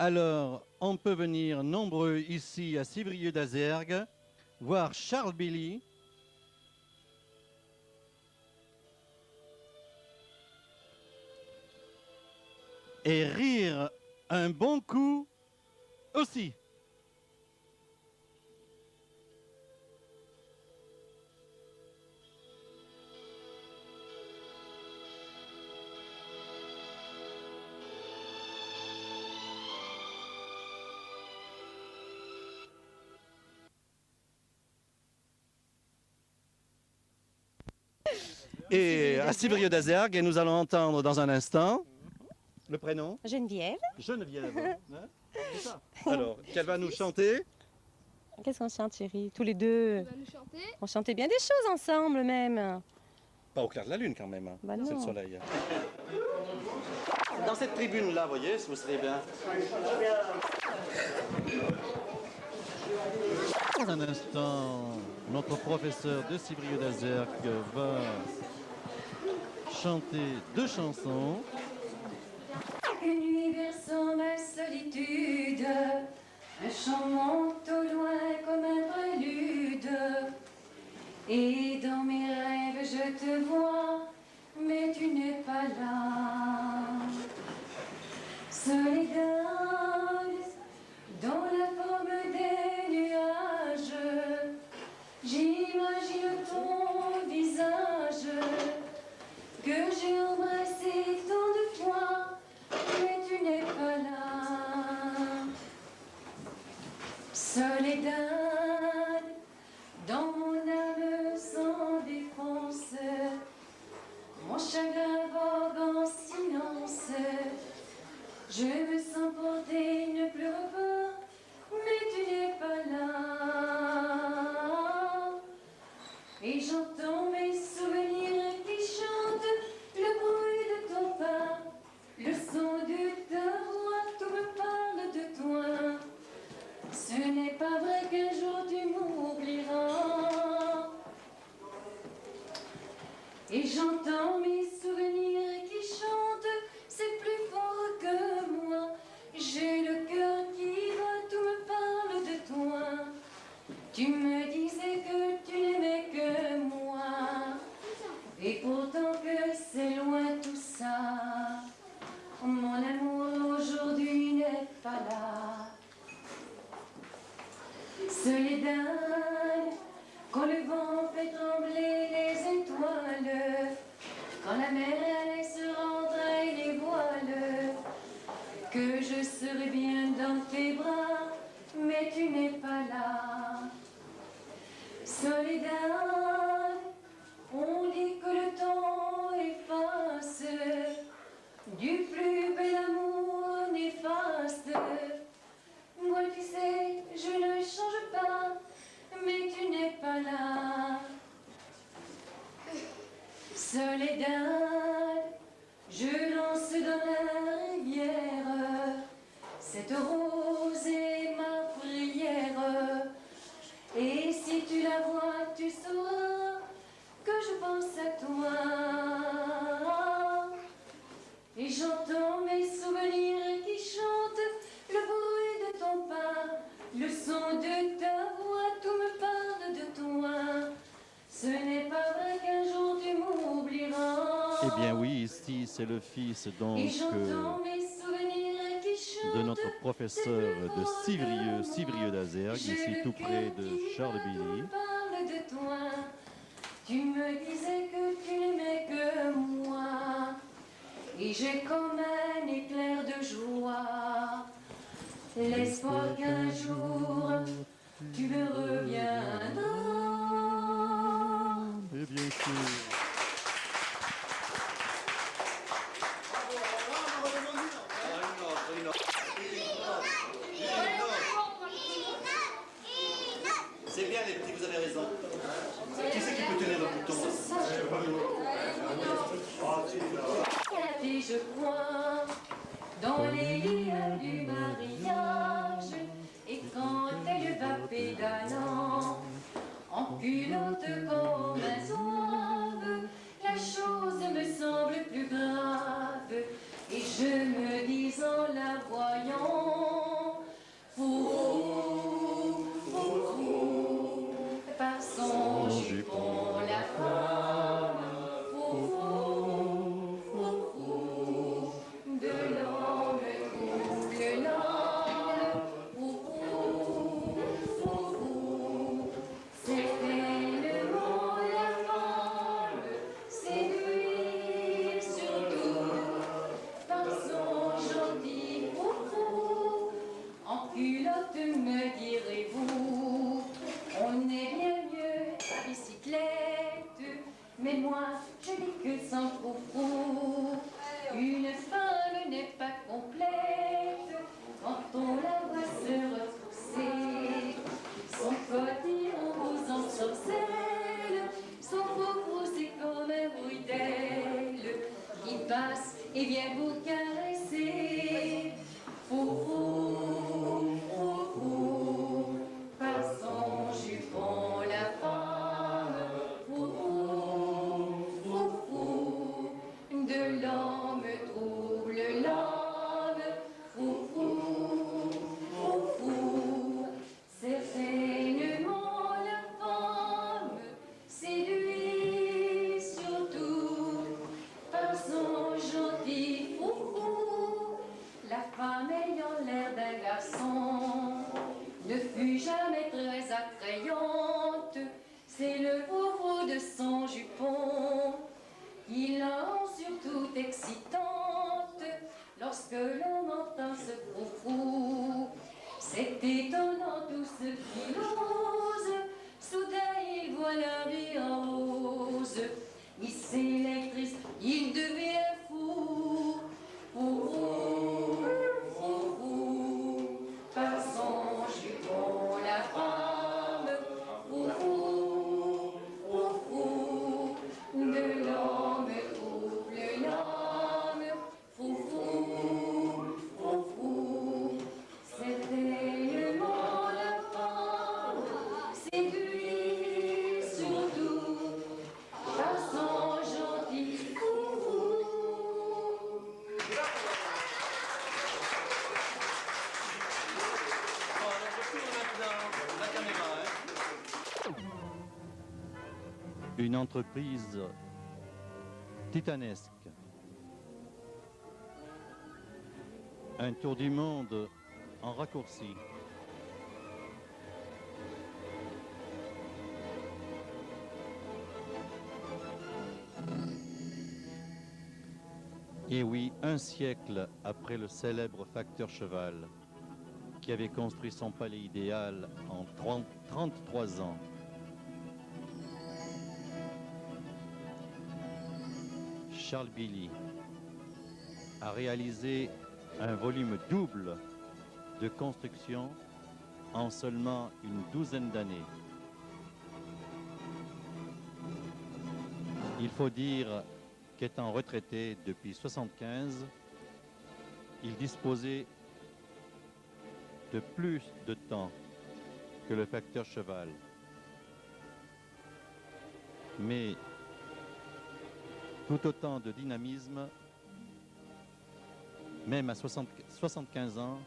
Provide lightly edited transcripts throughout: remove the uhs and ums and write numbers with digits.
Alors, on peut venir nombreux ici à Civrieux d'Azergues, voir Charles Billy. Et rire un bon coup aussi. Et à Civrieux d'Azergues, et nous allons entendre dans un instant le prénom Geneviève. Geneviève. Hein, c'est ça. Alors, qu'elle va nous chanter. Qu'est-ce qu'on chante, chérie? Tous les deux. On va nous chanter. On chantait bien des choses ensemble, même. Pas au clair de la lune quand même. Hein. Bah C'est le non. soleil. Dans cette tribune-là, voyez, si vous serez bien. Dans un instant, notre professeur de Civrieux d'Azergues va chanter 2 chansons. Une nuit berçant ma solitude, un chant monte au loin comme un prélude. Et dans mes rêves je te vois, mais tu n'es pas là. Soledad, dans la forme des nuages, j'imagine ton visage que j'ai embrassé tant de fois, mais tu n'es pas là. Soledad, dans mon âme sans défense, mon chagrin vogue en silence. Je me sens porter, ne pleure pas, mais tu n'es pas là. Et j'entends mes souvenirs qui chantent, le bruit de ton pas, le son de ta voix, tout me parle de toi. Ce n'est pas vrai qu'un jour tu m'oublieras. Et j'entends mes souvenirs qui chantent, c'est plus fort que moi. J'ai le cœur qui bat, tout me parle de toi. Tu me disais que tu n'aimais que moi, et pourtant que c'est loin tout ça. Mon amour aujourd'hui n'est pas là. Soledad, quand le vent fait trembler les étoiles, quand la mer laisse rentrer les voiles, que je serai bien dans tes bras, mais tu n'es pas là. Soledad, on dit que le temps efface, du plus bel amour néfaste. Moi tu sais, je ne change pas, mais tu n'es pas là. Soledad, je lance dans la rivière cette rose est ma prière. Et si tu la vois, tu sauras que je pense à toi. Et j'entends mes souvenirs qui chantent, le bruit de ton pas, le son de ta voix, tout me parle de toi. Ce n'est pas vrai qu'un jour tu m'oublieras. Eh bien oui, ici c'est le fils donc Et j'entends mes souvenirs qui chantent, de notre professeur de Civrieux d'Azergues, ici tout près de Charles Billy. parle de toi. Tu me disais que tu n'aimais que moi, et j'ai comme un éclair de joie l'espoir qu'un jour tu me reviendras. Et bien sûr. C'est bien les petits, vous avez raison. Qui c'est qui peut tenir le bouton? Et je crois dans les liens du mariage, et quand elle va pédalant en culotte comme un zouave, la chose me semble plus grave, et je me dis en la voyant ayant l'air d'un garçon, ne fut jamais très attrayante. C'est le faux de son jupon qui la rend surtout excitante. Lorsque l'on entend ce froufrou, c'est étonnant tout ce qu'il ose. Soudain il voit la vie en rose. Il s'électrise, il devient fou. Fou, fou, fou, par son jupon la femme. Fou, fou, fou, fou, de l'homme trouble l'âme. Fou, fou, fou, fou, c'est tellement la femme. Séduit surtout par son gentil fou. Une entreprise titanesque. Un tour du monde en raccourci. Et oui, un siècle après le célèbre facteur Cheval, qui avait construit son palais idéal en 33 ans. Charles Billy a réalisé un volume double de construction en seulement une douzaine d'années. Il faut dire qu'étant retraité depuis 1975, il disposait de plus de temps que le facteur Cheval. Mais tout autant de dynamisme, même à 75 ans,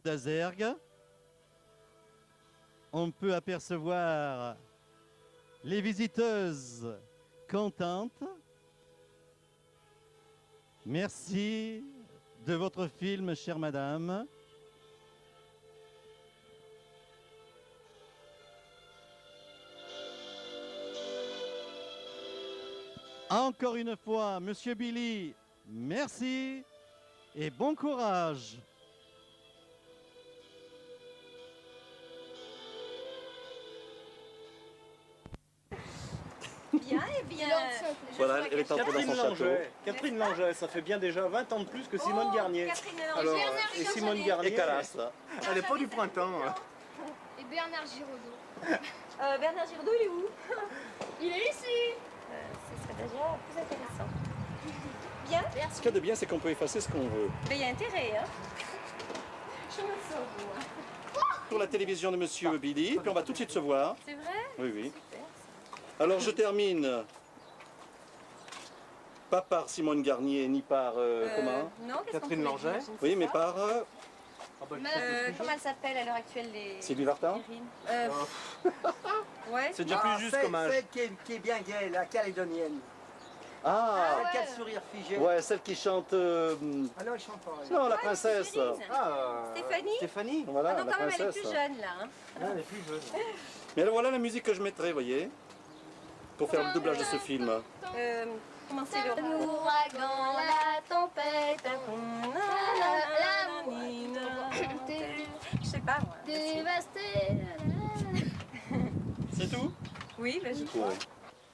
d'Azergues, on peut apercevoir les visiteuses contentes. Merci de votre film, chère madame. Encore une fois, Monsieur Billy, merci et bon courage. Bien et bien. Voilà, elle est entrée dans son château. Catherine Langeais, ça fait bien déjà 20 ans de plus que Simone Garnier. Catherine Alors, Langeais. et Simone Garnier, Et Calas, là. elle n'est pas du printemps. Hein. Et Bernard Giraudot. Bernard Giraudot, il est où? Il est ici. Ce serait déjà plus intéressant. Bien. Ce qu'il y a de bien, c'est qu'on peut effacer ce qu'on veut. Mais il y a intérêt, hein. Je me sauve. Pour la télévision de Monsieur Billy, puis on va tout de suite se voir. C'est vrai? Oui, oui. Alors je termine, pas par Simone Garnier, ni par, comment? Non, qu'est-ce Catherine qu'on pourrait Langeais. dire, je ne sais Oui, mais pas. par Comment elle s'appelle à l'heure actuelle, les... Sylvie Vartan. Ouais. C'est déjà plus juste comme âge. Celle qui est bien gaie, la calédonienne. Ah, Celle qui a le sourire figé. ouais, celle qui chante, Ah non, elle chante pas. elle. non, la princesse. Stéphanie. Stéphanie. Voilà, Ah non, la quand même, elle est princesse. plus jeune, là. Hein. Ah, elle est plus jeune. Mais alors, voilà la musique que je mettrai, vous voyez, pour faire le doublage de ce film. Comment c'est le... L'ouragan, la tempête, Je sais pas, moi. dévasté. C'est tout? Oui, ben je Ouais. crois.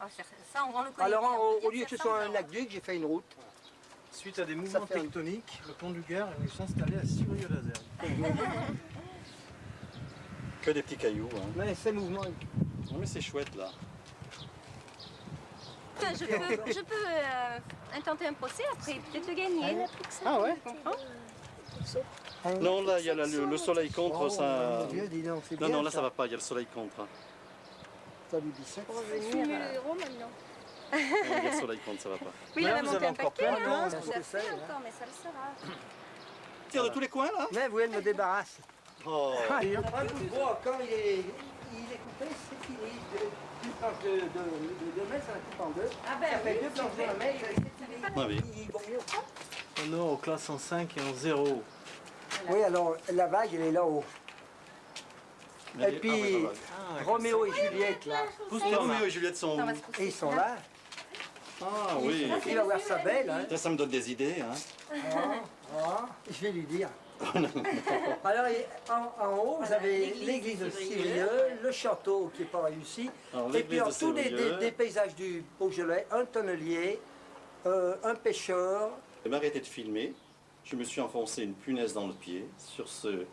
Ah, ça, on le connaît. Alors, bien. On au peut lieu dire que ce ça soit encore. un aqueduc, j'ai fait une route. Suite à des mouvements fait un- tectoniques, le pont du Gard est venu s'installer à Surieux-d'Azergues. Que des petits cailloux. Hein. Mais ces mouvements, Non, mais c'est chouette là. Je peux intenter un procès après, peut-être le gagner. Ah ouais? Tu comprends? Non, là, il y a le soleil contre, oh, ça. mon Dieu, dis donc, c'est Non, bien, non, là, ça va pas, il y a le soleil contre. Ça lui dit ça. Pour Je suis revenir. le héros maintenant. Il y a le soleil contre, ça va pas. Oui, il Là, va vous monter avez un encore paquet, plein hein. de monde, Tout à c'est fait ça, encore, mais ça le sera. Tire de tous les coins là? Mais vous, elle me débarrasse. Oh. Un coup de bois, quand il est il est coupé, c'est fini. Une planche de 2 mètres, ça la coupe en deux. Ah ben Ça fait oui, 2 planches de 1 mètre, c'est fini. Ah oui. Il vaut mieux. On est en classe en 5 et en 0. Oui, alors la vague, elle est là-haut. Et puis, Ah, Roméo et Juliette, là, Roméo et Juliette sont où? et ils sont là. Ah oui. Il va voir sa belle. Hein. Ça me donne des idées. Hein. Je vais lui dire. Alors, en haut, vous avez l'église de Civrieux, le château qui est pas réussi, Alors, et puis l'église en de tous Civrieux. des paysages du Beaujolais, un tonnelier, un pêcheur. Je vais m'arrêter de filmer. Je me suis enfoncé une punaise dans le pied sur ce